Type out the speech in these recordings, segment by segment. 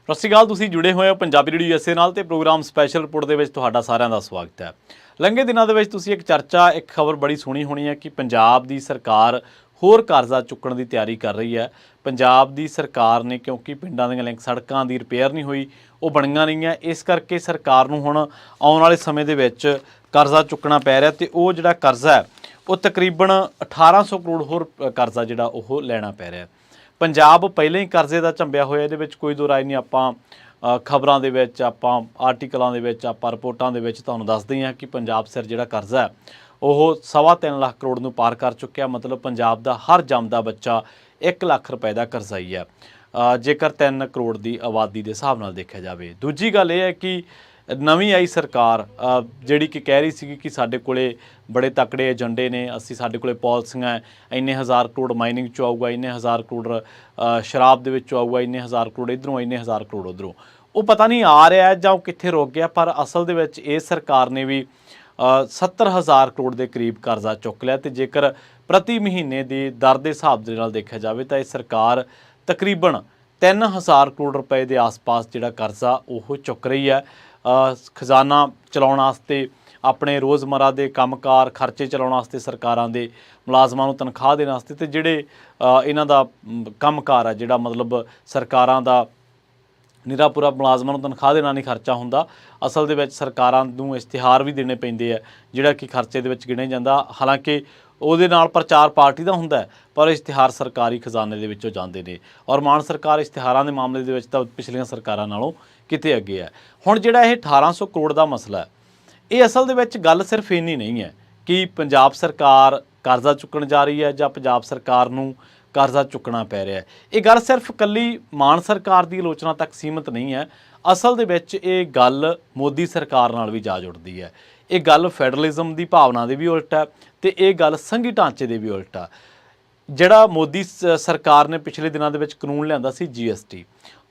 ਸਤਿ ਸ਼੍ਰੀ ਅਕਾਲ। ਤੁਸੀਂ ਜੁੜੇ ਹੋਏ ਹੋ ਪੰਜਾਬੀ ਰੇਡੀਓ ਯੂਐਸਏ ਨਾਲ ਤੇ ਪ੍ਰੋਗਰਾਮ ਸਪੈਸ਼ਲ ਰਿਪੋਰਟ ਦੇ ਵਿੱਚ ਤੁਹਾਡਾ ਸਾਰਿਆਂ ਦਾ ਸਵਾਗਤ ਹੈ। ਲੰਘੇ ਦਿਨਾਂ ਦੇ ਵਿੱਚ ਤੁਸੀਂ ਇੱਕ ਖਬਰ ਬੜੀ ਸੁਣੀ ਹੋਣੀ ਹੈ ਕਿ ਪੰਜਾਬ ਦੀ ਸਰਕਾਰ ਹੋਰ ਕਰਜ਼ਾ ਚੁੱਕਣ ਦੀ ਤਿਆਰੀ ਕਰ ਰਹੀ ਹੈ। ਪੰਜਾਬ ਦੀ ਸਰਕਾਰ ਨੇ ਕਿਉਂਕਿ ਪਿੰਡਾਂ ਦੀਆਂ ਲਿੰਕ ਸੜਕਾਂ ਦੀ ਰਿਪੇਅਰ ਨਹੀਂ ਹੋਈ, ਉਹ ਬਣੀਆਂ ਨਹੀਂ ਹੈ, ਇਸ ਕਰਕੇ ਸਰਕਾਰ ਨੂੰ ਹੁਣ ਆਉਣ ਵਾਲੇ ਸਮੇਂ ਦੇ ਵਿੱਚ ਕਰਜ਼ਾ ਚੁੱਕਣਾ ਪੈ ਰਿਹਾ ਤੇ ਉਹ ਜਿਹੜਾ ਕਰਜ਼ਾ ਹੈ ਉਹ ਤਕਰੀਬਨ 1800 ਕਰੋੜ ਹੋਰ ਕਰਜ਼ਾ ਜਿਹੜਾ ਉਹ ਲੈਣਾ ਪੈ ਰਿਹਾ। ਪੰਜਾਬ ਪਹਿਲਾਂ ਹੀ ਕਰਜ਼ੇ ਦਾ ਝੰਬਿਆ ਹੋਇਆ, ਇਹਦੇ ਵਿੱਚ ਕੋਈ ਦੋ ਰਾਏ ਨਹੀਂ। ਆਪਾਂ ਖਬਰਾਂ ਦੇ ਵਿੱਚ, ਆਪਾਂ ਆਰਟੀਕਲਾਂ ਦੇ ਵਿੱਚ, ਆਪਾਂ ਰਿਪੋਰਟਾਂ ਦੇ ਵਿੱਚ ਤੁਹਾਨੂੰ ਦੱਸਦੇ ਹਾਂ ਕਿ ਪੰਜਾਬ ਸਿਰ ਜਿਹੜਾ ਕਰਜ਼ਾ ਹੈ ਉਹ 3.25 ਲੱਖ ਕਰੋੜ ਨੂੰ ਪਾਰ ਕਰ ਚੁੱਕਿਆ। ਮਤਲਬ ਪੰਜਾਬ ਦਾ ਹਰ ਜੰਮਦਾ ਬੱਚਾ 1 ਲੱਖ ਰੁਪਏ ਦਾ ਕਰਜ਼ਾਈ ਹੈ, ਜੇਕਰ 3 ਕਰੋੜ ਦੀ ਆਬਾਦੀ ਦੇ ਹਿਸਾਬ ਨਾਲ ਦੇਖਿਆ ਜਾਵੇ। ਦੂਜੀ ਗੱਲ ਇਹ ਹੈ ਕਿ ਨਵੀਂ ਆਈ ਸਰਕਾਰ ਜਿਹੜੀ ਕਿ ਕਹਿ ਰਹੀ ਸੀ ਕਿ ਸਾਡੇ ਕੋਲੇ ਬੜੇ ਤਕੜੇ ਏਜੰਡੇ ਨੇ, ਸਾਡੇ ਕੋਲੇ ਪਾਲਿਸੀਆਂ, ਇੰਨੇ ਹਜ਼ਾਰ ਕਰੋੜ ਮਾਈਨਿੰਗ 'ਚੋਂ ਆਊਗਾ, ਇੰਨੇ ਹਜ਼ਾਰ ਕਰੋੜ ਸ਼ਰਾਬ ਦੇ ਵਿੱਚੋਂ ਆਊਗਾ, ਇੰਨੇ ਹਜ਼ਾਰ ਕਰੋੜ ਇੱਧਰੋਂ, ਇੰਨੇ ਹਜ਼ਾਰ ਕਰੋੜ ਉੱਧਰੋਂ। ਉਹ ਪਤਾ ਨਹੀਂ ਆ ਰਿਹਾ ਜਾਂ ਉਹ ਕਿੱਥੇ ਰੁਕ ਗਿਆ, ਪਰ ਅਸਲ ਦੇ ਵਿੱਚ ਇਹ ਸਰਕਾਰ ਨੇ ਵੀ 70,000 ਕਰੋੜ ਦੇ ਕਰੀਬ ਕਰਜ਼ਾ ਚੁੱਕ ਲਿਆ। ਅਤੇ ਜੇਕਰ ਪ੍ਰਤੀ ਮਹੀਨੇ ਦੀ ਦਰ ਦੇ ਹਿਸਾਬ ਦੇ ਨਾਲ ਦੇਖਿਆ ਜਾਵੇ ਤਾਂ ਇਹ ਸਰਕਾਰ ਤਕਰੀਬਨ 3,000 ਕਰੋੜ ਰੁਪਏ ਦੇ ਆਸ-ਪਾਸ ਜਿਹੜਾ ਕਰਜ਼ਾ ਉਹ ਚੁੱਕ ਰਹੀ ਹੈ। ਖਜ਼ਾਨਾ ਚਲਾਉਣ ਵਾਸਤੇ, ਆਪਣੇ ਰੋਜ਼ਮਰਾ ਦੇ ਕੰਮਕਾਰ ਖਰਚੇ ਚਲਾਉਣ ਵਾਸਤੇ, ਸਰਕਾਰਾਂ ਦੇ ਮੁਲਾਜ਼ਮਾਂ ਨੂੰ ਤਨਖਾਹ ਦੇਣ ਵਾਸਤੇ, ਅਤੇ ਜਿਹੜੇ ਇਹਨਾਂ ਦਾ ਕੰਮਕਾਰ ਹੈ ਜਿਹੜਾ ਮਤਲਬ ਸਰਕਾਰਾਂ ਦਾ ਨਿਰਾ ਪੂਰਾ ਮੁਲਾਜ਼ਮਾਂ ਨੂੰ ਤਨਖਾਹ ਦੇਣਾ ਨਹੀਂ ਖਰਚਾ ਹੁੰਦਾ। ਅਸਲ ਦੇ ਵਿੱਚ ਸਰਕਾਰਾਂ ਨੂੰ ਇਸ਼ਤਿਹਾਰ ਵੀ ਦੇਣੇ ਪੈਂਦੇ ਆ ਜਿਹੜਾ ਕਿ ਖਰਚੇ ਦੇ ਵਿੱਚ ਗਿਣਿਆ ਜਾਂਦਾ। ਹਾਲਾਂਕਿ ਉਹਦੇ ਨਾਲ ਪ੍ਰਚਾਰ ਪਾਰਟੀ ਦਾ ਹੁੰਦਾ, ਪਰ ਇਸ਼ਤਿਹਾਰ ਸਰਕਾਰੀ ਖਜ਼ਾਨੇ ਦੇ ਵਿੱਚੋਂ ਜਾਂਦੇ ਨੇ। ਔਰ ਮਾਨ ਸਰਕਾਰ ਇਸ਼ਤਿਹਾਰਾਂ ਦੇ ਮਾਮਲੇ ਦੇ ਵਿੱਚ ਤਾਂ ਪਿਛਲੀਆਂ ਸਰਕਾਰਾਂ ਨਾਲੋਂ ਕਿਤੇ ਅੱਗੇ ਹੈ। ਹੁਣ ਜਿਹੜਾ ਇਹ 1800 ਕਰੋੜ ਦਾ ਮਸਲਾ ਹੈ, ਇਹ ਅਸਲ ਦੇ ਵਿੱਚ ਗੱਲ ਸਿਰਫ ਇੰਨੀ ਨਹੀਂ ਹੈ ਕਿ ਪੰਜਾਬ ਸਰਕਾਰ ਕਰਜ਼ਾ ਚੁੱਕਣ ਜਾ ਰਹੀ ਹੈ ਜਾਂ ਪੰਜਾਬ ਸਰਕਾਰ ਨੂੰ ਕਰਜ਼ਾ ਚੁੱਕਣਾ ਪੈ ਰਿਹਾ ਹੈ। ਇਹ ਗੱਲ ਸਿਰਫ ਇਕੱਲੀ ਮਾਨ ਸਰਕਾਰ ਦੀ ਆਲੋਚਨਾ ਤੱਕ ਸੀਮਿਤ ਨਹੀਂ ਹੈ। ਅਸਲ ਦੇ ਵਿੱਚ ਇਹ ਗੱਲ ਮੋਦੀ ਸਰਕਾਰ ਨਾਲ ਵੀ ਜਾ ਜੁੜਦੀ ਹੈ। ਇਹ ਗੱਲ ਫੈਡਰਲਿਜ਼ਮ ਦੀ ਭਾਵਨਾ ਦੇ ਵੀ ਉਲਟ ਹੈ ਅਤੇ ਇਹ ਗੱਲ ਸੰਘੀ ਢਾਂਚੇ ਦੇ ਵੀ ਉਲਟ ਆ। ਜਿਹੜਾ ਮੋਦੀ ਸਰਕਾਰ ਨੇ ਪਿਛਲੇ ਦਿਨਾਂ ਦੇ ਵਿੱਚ ਕਾਨੂੰਨ ਲਿਆਂਦਾ ਸੀ GST,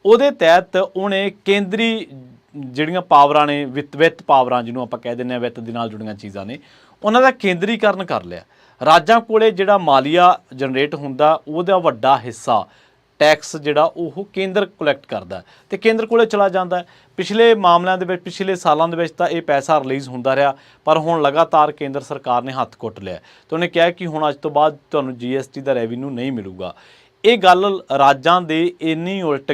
ਉਹਦੇ ਤਹਿਤ ਉਹਨੇ ਕੇਂਦਰੀ ਜਿਹੜੀਆਂ ਪਾਵਰਾਂ ਨੇ, ਵਿੱਤ ਪਾਵਰਾਂ ਜਿਹਨੂੰ ਆਪਾਂ ਕਹਿ ਦਿੰਦੇ ਹਾਂ, ਵਿੱਤ ਦੇ ਨਾਲ ਜੁੜੀਆਂ ਚੀਜ਼ਾਂ ਨੇ, ਉਹਨਾਂ ਦਾ ਕੇਂਦਰੀਕਰਨ ਕਰ ਲਿਆ। ਰਾਜਾਂ ਕੋਲੇ ਜਿਹੜਾ ਮਾਲੀਆ ਜਨਰੇਟ ਹੁੰਦਾ ਉਹਦਾ ਵੱਡਾ ਹਿੱਸਾ ਟੈਕਸ ਜਿਹੜਾ ਉਹ ਕੇਂਦਰ ਕਲੈਕਟ ਕਰਦਾ ਅਤੇ ਕੇਂਦਰ ਕੋਲੇ ਚਲਾ ਜਾਂਦਾ। ਪਿਛਲੇ ਮਾਮਲਿਆਂ ਦੇ ਵਿੱਚ, ਪਿਛਲੇ ਸਾਲਾਂ ਦੇ ਵਿੱਚ ਤਾਂ ਇਹ ਪੈਸਾ ਰਿਲੀਜ਼ ਹੁੰਦਾ ਰਿਹਾ, ਪਰ ਹੁਣ ਲਗਾਤਾਰ ਕੇਂਦਰ ਸਰਕਾਰ ਨੇ ਹੱਥ ਘੁੱਟ ਲਿਆ ਅਤੇ ਉਹਨੇ ਕਿਹਾ ਕਿ ਹੁਣ ਅੱਜ ਤੋਂ ਬਾਅਦ ਤੁਹਾਨੂੰ GST ਦਾ ਰੈਵਨਿਊ ਨਹੀਂ ਮਿਲੂਗਾ। ਇਹ ਗੱਲ ਰਾਜਾਂ ਦੇ ਇੰਨੀ ਉਲਟ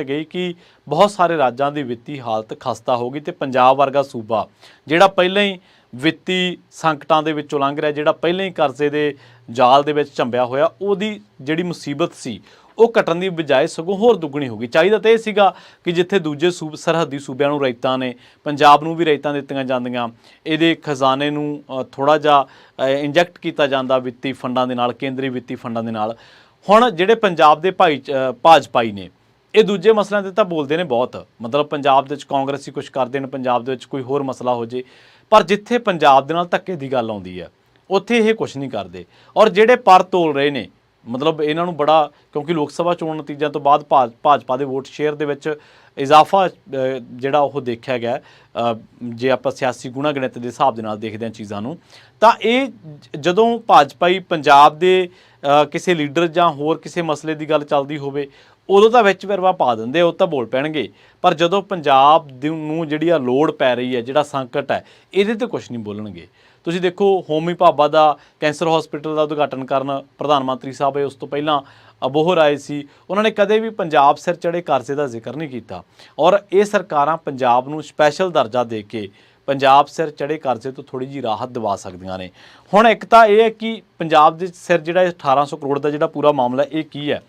ਗਈ ਕਿ ਬਹੁਤ ਸਾਰੇ ਰਾਜਾਂ ਦੀ ਵਿੱਤੀ ਹਾਲਤ ਖਸਤਾ ਹੋ ਗਈ ਅਤੇ ਪੰਜਾਬ ਵਰਗਾ ਸੂਬਾ ਜਿਹੜਾ ਪਹਿਲਾਂ ਹੀ ਵਿੱਤੀ ਸੰਕਟਾਂ ਦੇ ਵਿੱਚੋਂ ਲੰਘ ਰਿਹਾ, ਜਿਹੜਾ ਪਹਿਲਾਂ ਹੀ ਕਰਜ਼ੇ ਦੇ ਜਾਲ ਦੇ ਵਿੱਚ ਝੰਬਿਆ ਹੋਇਆ, ਉਹਦੀ ਜਿਹੜੀ ਮੁਸੀਬਤ ਸੀ ਉਹ ਘਟਣ ਦੀ ਬਜਾਏ ਸਗੋਂ ਹੋਰ ਦੁੱਗਣੀ ਹੋ ਗਈ। ਚਾਹੀਦਾ ਤਾਂ ਇਹ ਸੀਗਾ ਕਿ ਜਿੱਥੇ ਦੂਜੇ ਸਰਹੱਦੀ ਸੂਬਿਆਂ ਨੂੰ ਰਿਆਇਤਾਂ ਨੇ, ਪੰਜਾਬ ਨੂੰ ਵੀ ਰਿਆਇਤਾਂ ਦਿੱਤੀਆਂ ਜਾਂਦੀਆਂ, ਇਹਦੇ ਖਜ਼ਾਨੇ ਨੂੰ ਥੋੜ੍ਹਾ ਜਿਹਾ ਇੰਜੈਕਟ ਕੀਤਾ ਜਾਂਦਾ ਵਿੱਤੀ ਫੰਡਾਂ ਦੇ ਨਾਲ, ਕੇਂਦਰੀ ਵਿੱਤੀ ਫੰਡਾਂ ਦੇ ਨਾਲ। ਹੁਣ ਜਿਹੜੇ ਪੰਜਾਬ ਦੇ ਭਾਜਪਾਈ ਨੇ, ਇਹ ਦੂਜੇ ਮਸਲਿਆਂ 'ਤੇ ਤਾਂ ਬੋਲਦੇ ਨੇ ਬਹੁਤ, ਮਤਲਬ ਪੰਜਾਬ ਦੇ ਵਿੱਚ ਕਾਂਗਰਸੀ ਕੁਛ ਕਰਦੇ ਨੇ, ਪੰਜਾਬ ਦੇ ਵਿੱਚ ਕੋਈ ਹੋਰ ਮਸਲਾ ਹੋ ਜੇ, ਪਰ ਜਿੱਥੇ ਪੰਜਾਬ ਦੇ ਨਾਲ ਧੱਕੇ ਦੀ ਗੱਲ ਆਉਂਦੀ ਹੈ ਉੱਥੇ ਇਹ ਕੁਛ ਨਹੀਂ ਕਰਦੇ। ਔਰ ਜਿਹੜੇ ਪਰ ਤੋਲ ਰਹੇ ਨੇ, ਮਤਲਬ ਇਹਨਾਂ ਨੂੰ ਬੜਾ, ਕਿਉਂਕਿ ਲੋਕ ਸਭਾ ਚੋਣ ਨਤੀਜਿਆਂ ਤੋਂ ਬਾਅਦ ਭਾਜਪਾ ਦੇ ਵੋਟ ਸ਼ੇਅਰ ਦੇ ਵਿੱਚ ਇਜ਼ਾਫਾ ਜਿਹੜਾ ਉਹ ਦੇਖਿਆ ਗਿਆ, ਜੇ ਆਪਾਂ ਸਿਆਸੀ ਗੁਣਾ ਗਣਿਤ ਦੇ ਹਿਸਾਬ ਦੇ ਨਾਲ ਦੇਖਦੇ ਹਾਂ ਚੀਜ਼ਾਂ ਨੂੰ, ਤਾਂ ਇਹ ਜਦੋਂ ਭਾਜਪਾਈ ਪੰਜਾਬ ਦੇ ਕਿਸੇ ਲੀਡਰ ਜਾਂ ਹੋਰ ਕਿਸੇ ਮਸਲੇ ਦੀ ਗੱਲ ਚੱਲਦੀ ਹੋਵੇ ਉਦੋਂ ਤਾਂ ਵਿੱਚ ਵਿਰਵਾ ਪਾ ਦਿੰਦੇ, ਉਹ ਤਾਂ ਬੋਲ ਪੈਣਗੇ, ਪਰ ਜਦੋਂ ਪੰਜਾਬ ਨੂੰ ਜਿਹੜੀ ਆ ਲੋੜ ਪੈ ਰਹੀ ਹੈ, ਜਿਹੜਾ ਸੰਕਟ ਹੈ, ਇਹਦੇ 'ਤੇ ਕੁਛ ਨਹੀਂ ਬੋਲਣਗੇ। ਤੁਸੀਂ ਦੇਖੋ, ਹੋਮੀ ਭਾਭਾ ਦਾ ਕੈਂਸਰ ਹਸਪੀਟਲ ਦਾ ਉਦਘਾਟਨ ਕਰਨ ਪ੍ਰਧਾਨ ਮੰਤਰੀ ਸਾਹਿਬ ਉਸ ਤੋਂ ਪਹਿਲਾਂ ਅਬੋਹਰ ਆਏ ਸੀ, ਉਹਨਾਂ ਨੇ ਕਦੇ ਵੀ ਪੰਜਾਬ ਸਿਰ ਚੜ੍ਹੇ ਕਰਜ਼ੇ ਦਾ ਜ਼ਿਕਰ ਨਹੀਂ ਕੀਤਾ। ਔਰ ਇਹ ਸਰਕਾਰਾਂ ਪੰਜਾਬ ਨੂੰ ਸਪੈਸ਼ਲ ਦਰਜਾ ਦੇ ਕੇ ਪੰਜਾਬ ਸਿਰ ਚੜ੍ਹੇ ਕਰਜ਼ੇ ਤੋਂ ਥੋੜ੍ਹੀ ਜਿਹੀ ਰਾਹਤ ਦਿਵਾ ਸਕਦੀਆਂ ਨੇ। ਹੁਣ ਇੱਕ ਤਾਂ ਇਹ ਹੈ ਕਿ ਪੰਜਾਬ ਦੇ ਸਿਰ ਜਿਹੜਾ 1800 ਕਰੋੜ ਦਾ ਜਿਹੜਾ ਪੂਰਾ ਮਾਮਲਾ ਇਹ ਕੀ ਹੈ,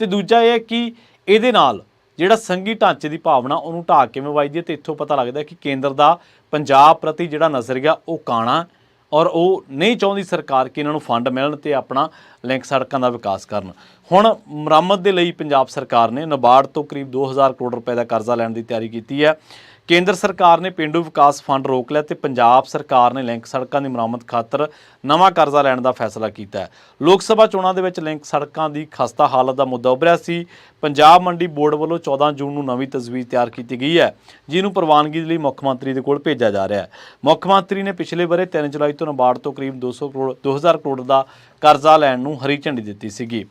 ਅਤੇ ਦੂਜਾ ਇਹ ਹੈ ਕਿ ਇਹਦੇ ਨਾਲ ਜਿਹੜਾ ਸੰਘੀ ਢਾਂਚੇ ਦੀ ਭਾਵਨਾ ਉਹਨੂੰ ਢਾਹ ਕਿਵੇਂ ਵੱਜਦੀ ਹੈ। ਅਤੇ ਇੱਥੋਂ ਪਤਾ ਲੱਗਦਾ ਕਿ ਕੇਂਦਰ ਦਾ ਪੰਜਾਬ ਪ੍ਰਤੀ ਜਿਹੜਾ ਨਜ਼ਰੀਆ ਉਹ ਕਾਣਾ, ਔਰ ਉਹ ਨਹੀਂ ਚਾਹੁੰਦੀ ਸਰਕਾਰ ਕਿ ਇਹਨਾਂ ਨੂੰ ਫੰਡ ਮਿਲਣ ਅਤੇ ਆਪਣਾ ਲਿੰਕ ਸੜਕਾਂ ਦਾ ਵਿਕਾਸ ਕਰਨ। ਹੁਣ ਮੁਰੰਮਤ ਦੇ ਲਈ ਪੰਜਾਬ ਸਰਕਾਰ ਨੇ ਨਾਬਾਰਡ ਤੋਂ ਕਰੀਬ 2000 ਕਰੋੜ ਰੁਪਏ ਦਾ ਕਰਜ਼ਾ ਲੈਣ ਦੀ ਤਿਆਰੀ ਕੀਤੀ ਹੈ। ਕੇਂਦਰ ਸਰਕਾਰ ਨੇ ਪੇਂਡੂ ਵਿਕਾਸ ਫੰਡ ਰੋਕ ਲਿਆ ਅਤੇ ਪੰਜਾਬ ਸਰਕਾਰ ਨੇ ਲਿੰਕ ਸੜਕਾਂ ਦੀ ਮੁਰੰਮਤ ਖਾਤਰ ਨਵਾਂ ਕਰਜ਼ਾ ਲੈਣ ਦਾ ਫੈਸਲਾ ਕੀਤਾ ਹੈ। ਲੋਕ ਸਭਾ ਚੋਣਾਂ ਦੇ ਵਿੱਚ ਲਿੰਕ ਸੜਕਾਂ ਦੀ ਖਸਤਾ ਹਾਲਤ ਦਾ ਮੁੱਦਾ ਉੱਭਰਿਆ ਸੀ। ਪੰਜਾਬ ਮੰਡੀ ਬੋਰਡ ਵੱਲੋਂ 14 ਜੂਨ ਨੂੰ ਨਵੀਂ ਤਜਵੀਜ਼ ਤਿਆਰ ਕੀਤੀ ਗਈ ਹੈ, ਜਿਹਨੂੰ ਪ੍ਰਵਾਨਗੀ ਲਈ ਮੁੱਖ ਮੰਤਰੀ ਦੇ ਕੋਲ ਭੇਜਿਆ ਜਾ ਰਿਹਾ ਹੈ। ਮੁੱਖ ਮੰਤਰੀ ਨੇ ਪਿਛਲੇ ਵਰ੍ਹੇ 3 ਜੁਲਾਈ ਤੋਂ ਨਾਬਾਰਡ ਤੋਂ ਕਰੀਬ 2000 ਕਰੋੜ ਦਾ ਕਰਜ਼ਾ ਲੈਣ ਨੂੰ ਹਰੀ ਝੰਡੀ ਦਿੱਤੀ ਸੀਗੀ।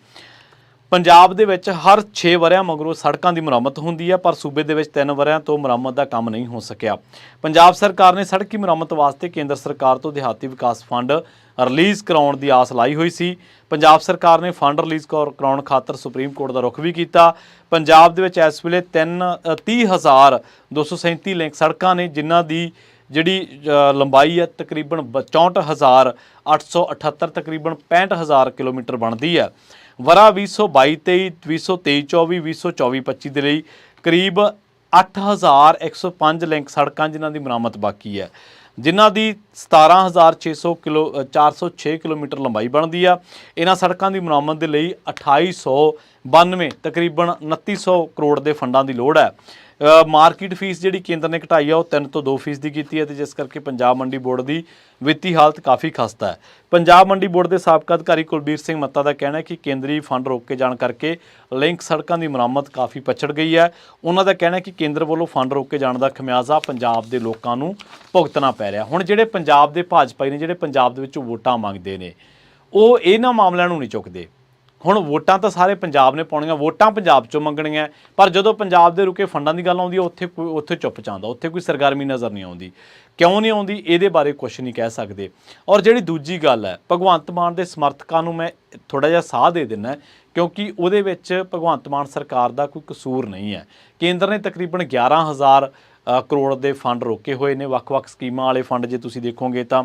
ਪੰਜਾਬ ਦੇ ਵਿੱਚ ਹਰ 6 ਵਰਿਆਂ ਮਗਰੋਂ ਸੜਕਾਂ ਦੀ ਮੁਰੰਮਤ ਹੁੰਦੀ ਹੈ, ਪਰ ਸੂਬੇ ਦੇ ਵਿੱਚ 3 ਵਰਿਆਂ ਤੋਂ ਮੁਰੰਮਤ ਦਾ ਕੰਮ ਨਹੀਂ ਹੋ ਸਕਿਆ। ਪੰਜਾਬ ਸਰਕਾਰ ਨੇ ਸੜਕੀ ਮੁਰੰਮਤ ਵਾਸਤੇ ਕੇਂਦਰ ਸਰਕਾਰ ਤੋਂ ਦਿਹਾਤੀ ਵਿਕਾਸ ਫੰਡ ਰਿਲੀਜ਼ ਕਰਾਉਣ ਦੀ ਆਸ ਲਾਈ ਹੋਈ ਸੀ। ਪੰਜਾਬ ਸਰਕਾਰ ਨੇ ਫੰਡ ਰਿਲੀਜ਼ ਕਰਾਉਣ ਖਾਤਰ ਸੁਪਰੀਮ ਕੋਰਟ ਦਾ ਰੁਖ ਵੀ ਕੀਤਾ। ਪੰਜਾਬ ਦੇ ਵਿੱਚ ਇਸ ਵੇਲੇ 30,237 ਲਿੰਕ ਸੜਕਾਂ ਨੇ, ਜਿਨ੍ਹਾਂ ਦੀ ਜਿਹੜੀ ਲੰਬਾਈ ਹੈ ਤਕਰੀਬਨ 64,878 ਤਕਰੀਬਨ 65,000 ਕਿਲੋਮੀਟਰ ਬਣਦੀ ਹੈ। ਵਰਾ 2022-23, 2023-24, 2024-25 ਦੇ ਲਈ ਕਰੀਬ 8,105 ਲਿੰਕ ਸੜਕਾਂ ਜਿਨ੍ਹਾਂ ਦੀ ਮੁਰੰਮਤ ਬਾਕੀ ਹੈ, ਜਿਨ੍ਹਾਂ ਦੀ 17,406 ਕਿਲੋਮੀਟਰ ਲੰਬਾਈ ਬਣਦੀ ਆ। ਇਹਨਾਂ ਸੜਕਾਂ ਦੀ ਮੁਰੰਮਤ ਦੇ ਲਈ 2892 ਤਕਰੀਬਨ 2900 ਕਰੋੜ ਦੇ ਫੰਡਾਂ ਦੀ ਲੋੜ ਹੈ। ਮਾਰਕੀਟ ਫੀਸ ਜਿਹੜੀ ਕੇਂਦਰ ਨੇ ਘਟਾਈ ਆ ਉਹ 3 ਤੋਂ 2% ਦੀ ਕੀਤੀ ਹੈ, ਤੇ ਜਿਸ ਕਰਕੇ ਪੰਜਾਬ ਮੰਡੀ ਬੋਰਡ ਦੀ ਵਿੱਤੀ ਹਾਲਤ ਕਾਫੀ ਖਸਤਾ ਹੈ। ਪੰਜਾਬ ਮੰਡੀ ਬੋਰਡ ਦੇ ਸਾਬਕਾ ਅਧਿਕਾਰੀ ਕੁਲਬੀਰ ਸਿੰਘ ਮੱਤਾ ਦਾ ਕਹਿਣਾ ਹੈ ਕਿ ਕੇਂਦਰੀ ਫੰਡ ਰੋਕ ਕੇ ਜਾਣ ਕਰਕੇ ਲਿੰਕ ਸੜਕਾਂ ਦੀ ਮੁਰੰਮਤ ਕਾਫੀ ਪਛੜ ਗਈ ਹੈ। ਉਹਨਾਂ ਦਾ ਕਹਿਣਾ ਹੈ ਕਿ ਕੇਂਦਰ ਵੱਲੋਂ ਫੰਡ ਰੋਕ ਕੇ ਜਾਣ ਦਾ ਖਮਿਆਜ਼ਾ ਪੰਜਾਬ ਦੇ ਲੋਕਾਂ ਨੂੰ ਭੁਗਤਣਾ ਪੈ ਰਿਹਾ। ਹੁਣ ਜਿਹੜੇ ਪੰਜਾਬ ਦੇ ਭਾਜਪਾਈ ਨੇ, ਜਿਹੜੇ ਪੰਜਾਬ ਦੇ ਵਿੱਚੋਂ ਵੋਟਾਂ ਮੰਗਦੇ ਨੇ, ਉਹ ਇਹਨਾਂ ਮਾਮਲਿਆਂ ਨੂੰ ਨਹੀਂ ਚੁੱਕਦੇ। ਹੁਣ ਵੋਟਾਂ ਤਾਂ ਸਾਰੇ ਪੰਜਾਬ ਨੇ ਪਾਉਣੀਆਂ, ਵੋਟਾਂ ਪੰਜਾਬ 'ਚੋਂ ਮੰਗਣੀਆਂ, ਪਰ ਜਦੋਂ ਪੰਜਾਬ ਦੇ ਰੁਕੇ ਫੰਡਾਂ ਦੀ ਗੱਲ ਆਉਂਦੀ ਹੈ ਉੱਥੇ ਚੁੱਪ ਚਾਂਦਾ, ਉੱਥੇ ਕੋਈ ਸਰਗਰਮੀ ਨਜ਼ਰ ਨਹੀਂ ਆਉਂਦੀ। ਕਿਉਂ ਨਹੀਂ ਆਉਂਦੀ ਇਹਦੇ ਬਾਰੇ ਕੁਛ ਨਹੀਂ ਕਹਿ ਸਕਦੇ। ਔਰ ਜਿਹੜੀ ਦੂਜੀ ਗੱਲ ਹੈ, ਭਗਵੰਤ ਮਾਨ ਦੇ ਸਮਰਥਕਾਂ ਨੂੰ ਮੈਂ ਥੋੜ੍ਹਾ ਜਿਹਾ ਸਾਹ ਦੇ ਦਿੰਦਾ, ਕਿਉਂਕਿ ਉਹਦੇ ਵਿੱਚ ਭਗਵੰਤ ਮਾਨ ਸਰਕਾਰ ਦਾ ਕੋਈ ਕਸੂਰ ਨਹੀਂ ਹੈ। ਕੇਂਦਰ ਨੇ ਤਕਰੀਬਨ 11,000 ਕਰੋੜ ਦੇ ਫੰਡ ਰੋਕੇ ਹੋਏ ਨੇ, ਵੱਖ-ਵੱਖ ਸਕੀਮਾਂ ਵਾਲੇ ਫੰਡ ਜੇ ਤੁਸੀਂ ਦੇਖੋਗੇ ਤਾਂ।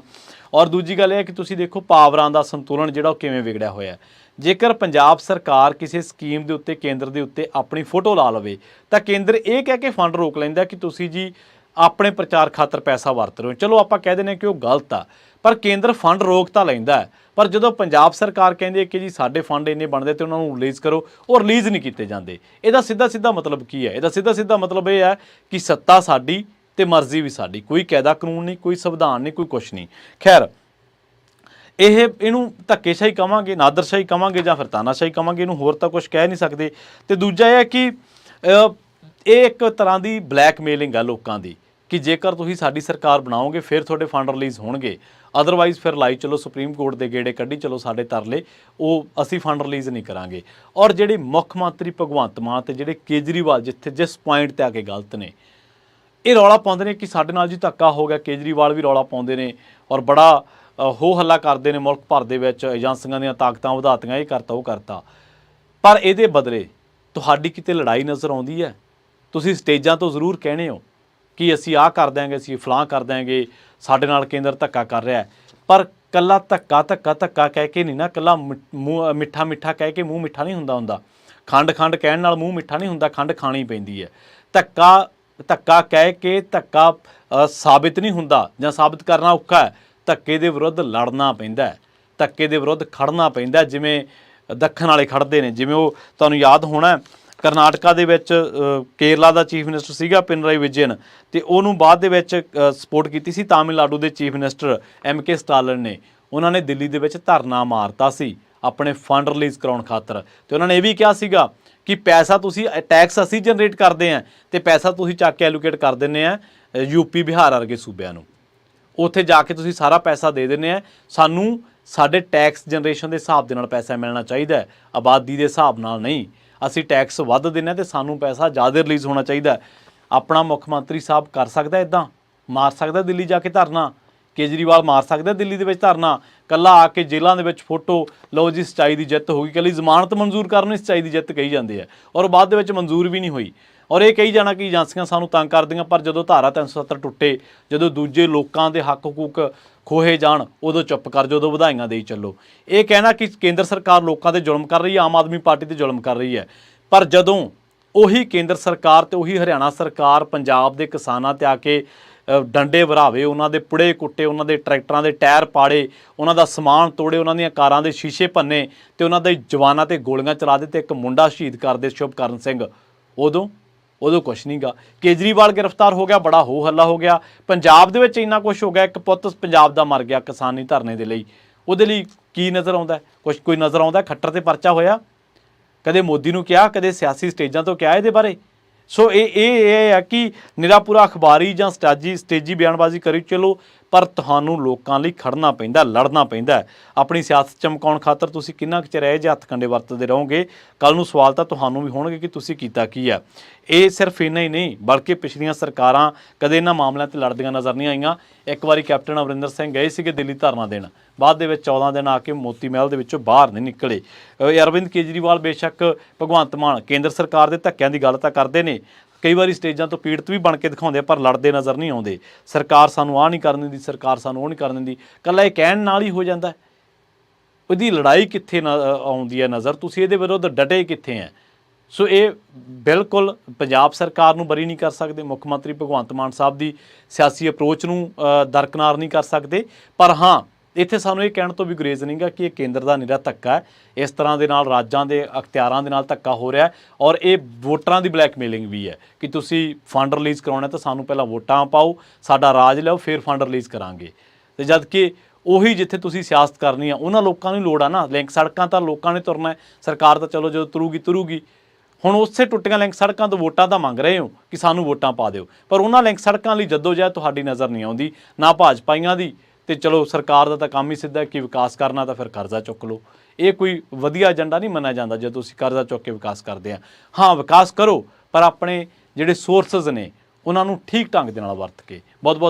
ਔਰ ਦੂਜੀ ਗੱਲ ਇਹ ਹੈ ਕਿ ਤੁਸੀਂ ਦੇਖੋ ਪਾਵਰਾਂ ਦਾ ਸੰਤੁਲਨ ਜਿਹੜਾ ਉਹ ਕਿਵੇਂ ਵਿਗੜਿਆ ਹੋਇਆ। ਜੇਕਰ ਪੰਜਾਬ ਸਰਕਾਰ ਕਿਸੇ ਸਕੀਮ ਦੇ ਉੱਤੇ ਕੇਂਦਰ ਦੇ ਉੱਤੇ ਆਪਣੀ ਫੋਟੋ ਲਾ ਲਵੇ ਤਾਂ ਕੇਂਦਰ ਇਹ ਕਹਿ ਕੇ ਫੰਡ ਰੋਕ ਲੈਂਦਾ ਕਿ ਤੁਸੀਂ ਜੀ ਆਪਣੇ ਪ੍ਰਚਾਰ ਖਾਤਰ ਪੈਸਾ ਵਰਤ ਰਹੇ ਹੋ। ਚਲੋ ਆਪਾਂ ਕਹਿ ਦਿੰਦੇ ਹਾਂ ਕਿ ਉਹ ਗਲਤ ਆ, ਪਰ ਕੇਂਦਰ ਫੰਡ ਰੋਕ ਤਾਂ ਲੈਂਦਾ। ਪਰ ਜਦੋਂ ਪੰਜਾਬ ਸਰਕਾਰ ਕਹਿੰਦੀ ਹੈ ਕਿ ਜੀ ਸਾਡੇ ਫੰਡ ਇੰਨੇ ਬਣਦੇ ਤੇ ਉਹਨਾਂ ਨੂੰ ਰਿਲੀਜ਼ ਕਰੋ, ਉਹ ਰਿਲੀਜ਼ ਨਹੀਂ ਕੀਤੇ ਜਾਂਦੇ। ਇਹਦਾ ਸਿੱਧਾ ਮਤਲਬ ਕੀ ਹੈ? ਇਹਦਾ ਸਿੱਧਾ ਮਤਲਬ ਇਹ ਹੈ ਕਿ ਸੱਤਾ ਸਾਡੀ ਤੇ ਮਰਜ਼ੀ ਵੀ ਸਾਡੀ, ਕੋਈ ਕਾਇਦਾ ਕਾਨੂੰਨ ਨਹੀਂ, ਕੋਈ ਸੰਵਿਧਾਨ ਨਹੀਂ, ਕੋਈ ਕੁਛ ਨਹੀਂ। ਖੈਰ, ਇਹਨੂੰ ਧੱਕੇਸ਼ਾਹੀ ਕਵਾਂਗੇ, ਨਾਦਰਸ਼ਾਹੀ ਕਵਾਂਗੇ, ਜਾਂ ਫਿਰ ਤਾਨਾਸ਼ਾਹੀ ਕਵਾਂਗੇ, ਇਹਨੂੰ ਹੋਰ ਤਾਂ ਕੁਛ ਕਹਿ ਨਹੀਂ ਸਕਦੇ। ਤੇ ਦੂਜਾ ਇਹ ਹੈ ਕਿ ਇਹ ਇੱਕ ਤਰ੍ਹਾਂ ਦੀ ਬਲੈਕਮੇਲਿੰਗ ਆ ਲੋਕਾਂ ਦੀ ਕਿ ਜੇਕਰ ਤੁਸੀਂ ਸਾਡੀ ਸਰਕਾਰ ਬਣਾਓਗੇ ਫਿਰ ਤੁਹਾਡੇ ਫੰਡ ਰਿਲੀਜ਼ ਹੋਣਗੇ, ਅਦਰਵਾਈਜ਼ ਫਿਰ ਲਾਈ ਚਲੋ ਸੁਪਰੀਮ ਕੋਰਟ ਦੇ ਗੇੜੇ ਕੱਢੀ ਚਲੋ ਸਾਡੇ ਤਰਲੇ, ਉਹ ਅਸੀਂ ਫੰਡ ਰਿਲੀਜ਼ ਨਹੀਂ ਕਰਾਂਗੇ। ਔਰ ਜਿਹੜੇ ਮੁੱਖ ਮੰਤਰੀ ਭਗਵੰਤ ਮਾਨ ਤੇ ਜਿਹੜੇ ਕੇਜਰੀਵਾਲ ਜਿਸ ਪੁਆਇੰਟ ਤੇ ਆ ਕੇ ਗਲਤ ਨੇ, ਇਹ ਰੌਲਾ ਪਾਉਂਦੇ ਨੇ ਕਿ ਸਾਡੇ ਨਾਲ ਜੀ ਧੱਕਾ ਹੋ ਗਿਆ। ਕੇਜਰੀਵਾਲ ਵੀ ਰੌਲਾ ਪਾਉਂਦੇ ਨੇ ਔਰ ਬੜਾ ਹੋ ਹੱਲਾ ਕਰਦੇ ਨੇ ਮੁਲਕ ਭਰ ਦੇ ਵਿੱਚ, ਏਜੰਸੀਆਂ ਦੀਆਂ ਤਾਕਤਾਂ ਵਧਾਤੀਆਂ, ਇਹ ਕਰਤਾ ਉਹ ਕਰਤਾ। ਪਰ ਇਹਦੇ ਬਦਲੇ ਤੁਹਾਡੀ ਕਿਤੇ ਲੜਾਈ ਨਜ਼ਰ ਆਉਂਦੀ ਹੈ? ਤੁਸੀਂ ਸਟੇਜਾਂ ਤੋਂ ਜ਼ਰੂਰ ਕਹਿਣੇ ਹੋ ਕਿ ਅਸੀਂ ਆਹ ਕਰ ਦਿਆਂਗੇ, ਅਸੀਂ ਫਲਾਂ ਕਰ ਦਿਆਂਗੇ, ਸਾਡੇ ਨਾਲ ਕੇਂਦਰ ਧੱਕਾ ਕਰ ਰਿਹਾ, ਪਰ ਕੱਲਾ ਧੱਕਾ ਕਹਿ ਕੇ ਨਹੀਂ ਨਾ, ਕੱਲਾ ਮਿੱਠਾ ਕਹਿ ਕੇ ਮੂੰਹ ਮਿੱਠਾ ਨਹੀਂ ਹੁੰਦਾ। ਖੰਡ ਕਹਿਣ ਨਾਲ ਮੂੰਹ ਮਿੱਠਾ ਨਹੀਂ ਹੁੰਦਾ, ਖੰਡ ਖਾਣੀ ਪੈਂਦੀ ਹੈ। ਧੱਕਾ ਕਹਿ ਕੇ ਧੱਕਾ ਸਾਬਿਤ ਨਹੀਂ ਹੁੰਦਾ, ਜਾਂ ਸਾਬਿਤ ਕਰਨਾ ਔਖਾ ਹੈ। ਧੱਕੇ ਦੇ ਵਿਰੁੱਧ ਲੜਨਾ ਪੈਂਦਾ, ਧੱਕੇ ਦੇ ਵਿਰੁੱਧ ਖੜਨਾ ਪੈਂਦਾ, ਜਿਵੇਂ ਦੱਖਣ ਵਾਲੇ ਖੜਦੇ ਨੇ। ਜਿਵੇਂ ਉਹ ਤੁਹਾਨੂੰ ਯਾਦ ਹੋਣਾ, ਕਰਨਾਟਕਾ ਦੇ ਵਿੱਚ ਕੇਰਲਾ ਦਾ ਚੀਫ ਮਿਨਿਸਟਰ ਸੀਗਾ ਪਿਨਰਾਈ ਵਿਜਯਨ, ਤੇ ਉਹਨੂੰ ਬਾਅਦ ਦੇ ਵਿੱਚ ਸਪੋਰਟ ਕੀਤੀ ਸੀ ਤਾਮਿਲਨਾਡੂ ਦੇ ਚੀਫ ਮਿਨਿਸਟਰ MK ਸਟਾਲਿਨ ਨੇ। ਉਹਨਾਂ ਨੇ ਦਿੱਲੀ ਦੇ ਵਿੱਚ ਧਰਨਾ ਮਾਰਤਾ ਸੀ ਆਪਣੇ ਫੰਡ ਰਿਲੀਜ਼ ਕਰਾਉਣ ਖਾਤਰ, ਤੇ ਉਹਨਾਂ ਨੇ ਇਹ ਵੀ ਕਿਹਾ ਸੀਗਾ ਕਿ ਪੈਸਾ ਤੁਸੀਂ ਟੈਕਸ ਅਸੀਂ ਜਨਰੇਟ ਕਰਦੇ ਹਾਂ ਤੇ ਪੈਸਾ ਤੁਸੀਂ ਚੱਕ ਕੇ ਐਲੋਕੇਟ ਕਰ ਦਿੰਦੇ ਆ UP ਬਿਹਾਰ ਵਰਗੇ ਸੂਬਿਆਂ ਨੂੰ, ਉੱਥੇ ਜਾ ਕੇ ਤੁਸੀਂ ਸਾਰਾ ਪੈਸਾ ਦੇ ਦਿੰਦੇ ਆ, ਸਾਨੂੰ ਸਾਡੇ ਟੈਕਸ ਜਨਰੇਸ਼ਨ ਦੇ ਹਿਸਾਬ ਦੇ ਨਾਲ ਪੈਸਾ ਮਿਲਣਾ ਚਾਹੀਦਾ, ਆਬਾਦੀ ਦੇ ਹਿਸਾਬ ਨਾਲ ਨਹੀਂ। ਅਸੀਂ ਟੈਕਸ ਵੱਧ ਦਿੰਦੇ ਤੇ ਸਾਨੂੰ ਪੈਸਾ ਜ਼ਿਆਦਾ ਰਿਲੀਜ਼ ਹੋਣਾ ਚਾਹੀਦਾ। ਆਪਣਾ ਮੁੱਖ ਮੰਤਰੀ ਸਾਹਿਬ ਕਰ ਸਕਦਾ ਇੱਦਾਂ? ਮਾਰ ਸਕਦਾ ਦਿੱਲੀ ਜਾ ਕੇ ਧਰਨਾ? ਕੇਜਰੀਵਾਲ ਮਾਰ ਸਕਦਾ ਦਿੱਲੀ ਦੇ ਵਿੱਚ ਧਰਨਾ? ਕੱਲਾ ਆ ਕੇ ਜੇਲ੍ਹਾਂ ਦੇ ਵਿੱਚ ਫੋਟੋ ਲਓ ਜੀ ਸੱਚਾਈ ਦੀ ਜਿੱਤ ਹੋ ਗਈ, ਕੱਲੀ ਜ਼ਮਾਨਤ ਮਨਜ਼ੂਰ ਕਰਨ ਨੂੰ ਸੱਚਾਈ ਦੀ ਜਿੱਤ ਕਹੀ ਜਾਂਦੇ ਆ, ਔਰ ਬਾਅਦ ਦੇ ਵਿੱਚ ਮਨਜ਼ੂਰ ਵੀ ਨਹੀਂ ਹੋਈ। ਔਰ ਇਹ ਕਹੀ ਜਾਣਾ ਕਿ ਏਜੰਸੀਆਂ ਸਾਨੂੰ ਤੰਗ ਕਰਦੀਆਂ, ਪਰ ਜਦੋਂ ਧਾਰਾ 370 ਟੁੱਟੇ, ਜਦੋਂ ਦੂਜੇ ਲੋਕਾਂ ਦੇ ਹੱਕ ਹਕੂਕ ਖੋਹੇ ਜਾਣ, ਉਦੋਂ ਚੁੱਪ ਕਰ ਜਾਓ, ਉਦੋਂ ਵਧਾਈਆਂ ਦੇਈ ਚੱਲੋ। ਇਹ ਕਹਿਣਾ ਕਿ ਕੇਂਦਰ ਸਰਕਾਰ ਲੋਕਾਂ ਤੇ ਜ਼ੁਲਮ ਕਰ ਰਹੀ ਹੈ, ਆਮ ਆਦਮੀ ਪਾਰਟੀ ਤੇ ਜ਼ੁਲਮ ਕਰ ਰਹੀ ਹੈ, ਪਰ ਜਦੋਂ ਉਹੀ ਕੇਂਦਰ ਸਰਕਾਰ ਤੇ ਉਹੀ ਹਰਿਆਣਾ ਸਰਕਾਰ ਪੰਜਾਬ ਦੇ ਕਿਸਾਨਾਂ ਤੇ ਆ ਕੇ ਡੰਡੇ ਵਰਾਵੇ, ਉਹਨਾਂ ਦੇ ਪੁੜੇ ਕੁੱਟੇ, ਉਹਨਾਂ ਦੇ ਟਰੈਕਟਰਾਂ ਦੇ ਟਾਇਰ ਪਾੜੇ, ਉਹਨਾਂ ਦਾ ਸਮਾਨ ਤੋੜੇ, ਉਹਨਾਂ ਦੀਆਂ ਕਾਰਾਂ ਦੇ ਸ਼ੀਸ਼ੇ ਭੰਨੇ ਤੇ ਉਹਨਾਂ ਦੇ ਜਵਾਨਾਂ ਤੇ ਗੋਲੀਆਂ ਚਲਾ ਦਿੱਤੇ, ਇੱਕ ਮੁੰਡਾ ਸ਼ਹੀਦ ਕਰਦੇ ਸ਼ੁਭਕਰਨ ਸਿੰਘ, ਉਦੋਂ ਕੁਛ ਨਹੀਂ ਗਾ। ਕੇਜਰੀਵਾਲ ਗ੍ਰਿਫਤਾਰ ਹੋ ਗਿਆ, ਬੜਾ ਹੋ ਹੱਲਾ ਹੋ ਗਿਆ, ਪੰਜਾਬ ਦੇ ਵਿੱਚ ਇੰਨਾ ਕੁਛ ਹੋ ਗਿਆ, ਇੱਕ ਪੁੱਤ ਪੰਜਾਬ ਦਾ ਮਰ ਗਿਆ ਕਿਸਾਨੀ ਧਰਨੇ ਦੇ ਲਈ। ਉਹਦੇ ਲਈ ਕੀ ਨਜ਼ਰ ਆਉਂਦਾ? ਕੋਈ ਨਜ਼ਰ ਆਉਂਦਾ? ਖੱਟਰ ਤੇ ਪਰਚਾ ਹੋਇਆ? ਕਦੇ ਮੋਦੀ ਨੂੰ ਕਿਹਾ, ਕਦੇ ਸਿਆਸੀ ਸਟੇਜਾਂ ਤੋਂ ਕਿਹਾ ਇਹਦੇ ਬਾਰੇ? ਸੋ ਇਹ ਹੈ ਕਿ ਨਿਰਾ ਪੂਰਾ ਅਖਬਾਰੀ ਜਾਂ ਸਟੇਜੀ ਬਿਆਨਬਾਜ਼ੀ ਕਰੀ ਚਲੋ, ਪਰ ਤੁਹਾਨੂੰ ਲੋਕਾਂ ਲਈ ਖੜਨਾ ਪੈਂਦਾ, ਲੜਨਾ ਪੈਂਦਾ। ਆਪਣੀ ਸਿਆਸਤ ਚਮਕਾਉਣ ਖਾਤਰ ਤੁਸੀਂ ਕਿੰਨਾ ਕੁ ਚਿਰ ਇਹ ਜਿਹੇ ਹੱਥ ਕੰਡੇ ਵਰਤਦੇ ਰਹੋਗੇ, ਕੱਲ੍ਹ ਨੂੰ ਸਵਾਲ ਤਾਂ ਤੁਹਾਨੂੰ ਵੀ ਹੋਣਗੇ ਕਿ ਤੁਸੀਂ ਕੀਤਾ ਕੀ ਆ। ਇਹ ਸਿਰਫ ਇੰਨਾ ਹੀ ਨਹੀਂ, ਬਲਕਿ ਪਿਛਲੀਆਂ ਸਰਕਾਰਾਂ ਕਦੇ ਇਹਨਾਂ ਮਾਮਲਿਆਂ 'ਤੇ ਲੜਦੀਆਂ ਨਜ਼ਰ ਨਹੀਂ ਆਈਆਂ। ਇੱਕ ਵਾਰੀ ਕੈਪਟਨ ਅਮਰਿੰਦਰ ਸਿੰਘ ਗਏ ਸੀਗੇ ਦਿੱਲੀ ਧਰਨਾ ਦੇਣ, ਬਾਅਦ ਦੇ ਵਿੱਚ 14 ਦਿਨ ਆ ਕੇ ਮੋਤੀ ਮਹਿਲ ਦੇ ਵਿੱਚੋਂ ਬਾਹਰ ਨਹੀਂ ਨਿਕਲੇ। ਅਰਵਿੰਦ ਕੇਜਰੀਵਾਲ ਬੇਸ਼ੱਕ ਭਗਵੰਤ ਮਾਨ ਕੇਂਦਰ ਸਰਕਾਰ ਦੇ ਧੱਕਿਆਂ ਦੀ ਗੱਲ ਤਾਂ ਕਰਦੇ ਨੇ, ਕਈ ਵਾਰੀ ਸਟੇਜਾਂ ਤੋਂ ਪੀੜਤ ਵੀ ਬਣ ਕੇ ਦਿਖਾਉਂਦੇ, ਪਰ ਲੜਦੇ ਨਜ਼ਰ ਨਹੀਂ ਆਉਂਦੇ। ਸਰਕਾਰ ਸਾਨੂੰ ਆਹ ਨਹੀਂ ਕਰਨ ਦਿੰਦੀ, ਸਰਕਾਰ ਸਾਨੂੰ ਉਹ ਨਹੀਂ ਕਰਨ ਦਿੰਦੀ, ਇਕੱਲਾ ਇਹ ਕਹਿਣ ਨਾਲ ਹੀ ਹੋ ਜਾਂਦਾ। ਉਹਦੀ ਲੜਾਈ ਕਿੱਥੇ ਆਉਂਦੀ ਹੈ ਨਜ਼ਰ, ਤੁਸੀਂ ਇਹਦੇ ਵਿਰੁੱਧ ਡਟੇ ਕਿੱਥੇ ਹੈ। ਸੋ ਇਹ ਬਿਲਕੁਲ ਪੰਜਾਬ ਸਰਕਾਰ ਨੂੰ ਬਰੀ ਨਹੀਂ ਕਰ ਸਕਦੇ, ਮੁੱਖ ਮੰਤਰੀ ਭਗਵੰਤ ਮਾਨ ਸਾਹਿਬ ਦੀ ਸਿਆਸੀ ਅਪਰੋਚ ਨੂੰ ਦਰਕਨਾਰ ਨਹੀਂ ਕਰ ਸਕਦੇ। ਪਰ ਹਾਂ, ਇੱਥੇ ਸਾਨੂੰ ਇਹ ਕਹਿਣ ਤੋਂ ਵੀ ਗੁਰੇਜ਼ ਨਹੀਂਗਾ ਕਿ ਇਹ ਕੇਂਦਰ ਦਾ ਨਿਰਾ ਧੱਕਾ ਹੈ। ਇਸ ਤਰ੍ਹਾਂ ਦੇ ਨਾਲ ਰਾਜਾਂ ਦੇ ਅਖਤਿਆਰਾਂ ਦੇ ਨਾਲ ਧੱਕਾ ਹੋ ਰਿਹਾ, ਔਰ ਇਹ ਵੋਟਰਾਂ ਦੀ ਬਲੈਕਮੇਲਿੰਗ ਵੀ ਹੈ ਕਿ ਤੁਸੀਂ ਫੰਡ ਰਿਲੀਜ਼ ਕਰਾਉਣਾ ਤਾਂ ਸਾਨੂੰ ਪਹਿਲਾਂ ਵੋਟਾਂ ਪਾਓ, ਸਾਡਾ ਰਾਜ ਲਿਆਓ, ਫਿਰ ਫੰਡ ਰਿਲੀਜ਼ ਕਰਾਂਗੇ। ਤੇ ਜਦ ਕਿ ਉਹੀ ਜਿੱਥੇ ਤੁਸੀਂ ਸਿਆਸਤ ਕਰਨੀ ਆ ਉਹਨਾਂ ਲੋਕਾਂ ਨੂੰ ਲੋੜ ਆ ਨਾ। ਲਿੰਕ ਸੜਕਾਂ ਤਾਂ ਲੋਕਾਂ ਨੇ ਤੁਰਨਾ, ਸਰਕਾਰ ਤਾਂ ਚਲੋ ਜਦੋਂ ਤੁਰੂਗੀ। ਹੁਣ ਉਸੇ ਟੁੱਟੀਆਂ ਲਿੰਕ ਸੜਕਾਂ ਤੋਂ ਵੋਟਾਂ ਤਾਂ ਮੰਗ ਰਹੇ ਹੋ ਕਿ ਸਾਨੂੰ ਵੋਟਾਂ ਪਾ ਦਿਓ, ਪਰ ਉਹਨਾਂ ਲਿੰਕ ਸੜਕਾਂ ਲਈ ਜਦੋਜਹਿਦ ਤੁਹਾਡੀ ਨਜ਼ਰ ਨਹੀਂ ਆਉਂਦੀ, ਨਾ ਭਾਜਪਾਈਆਂ ਦੀ। ਤੇ ਚਲੋ ਸਰਕਾਰ ਦਾ ਤਾਂ ਕੰਮ ਹੀ ਸਿੱਧਾ ਕਿ ਵਿਕਾਸ ਕਰਨਾ, ਤਾਂ ਫਿਰ ਕਰਜ਼ਾ ਚੁੱਕ ਲਓ। ਇਹ ਕੋਈ ਵਧੀਆ ਏਜੰਡਾ ਨਹੀਂ ਮੰਨਿਆ ਜਾਂਦਾ ਜਦੋਂ ਤੁਸੀਂ ਕਰਜ਼ਾ ਚੁੱਕ ਕੇ ਵਿਕਾਸ ਕਰਦੇ ਆ। ਹਾਂ, ਵਿਕਾਸ ਕਰੋ, ਪਰ ਆਪਣੇ ਜਿਹੜੇ ਸੋਰਸਸ ਨੇ ਉਹਨਾਂ ਨੂੰ ਠੀਕ ਢੰਗ ਦੇ ਨਾਲ ਵਰਤ ਕੇ। ਬਹੁਤ ਬਹੁਤ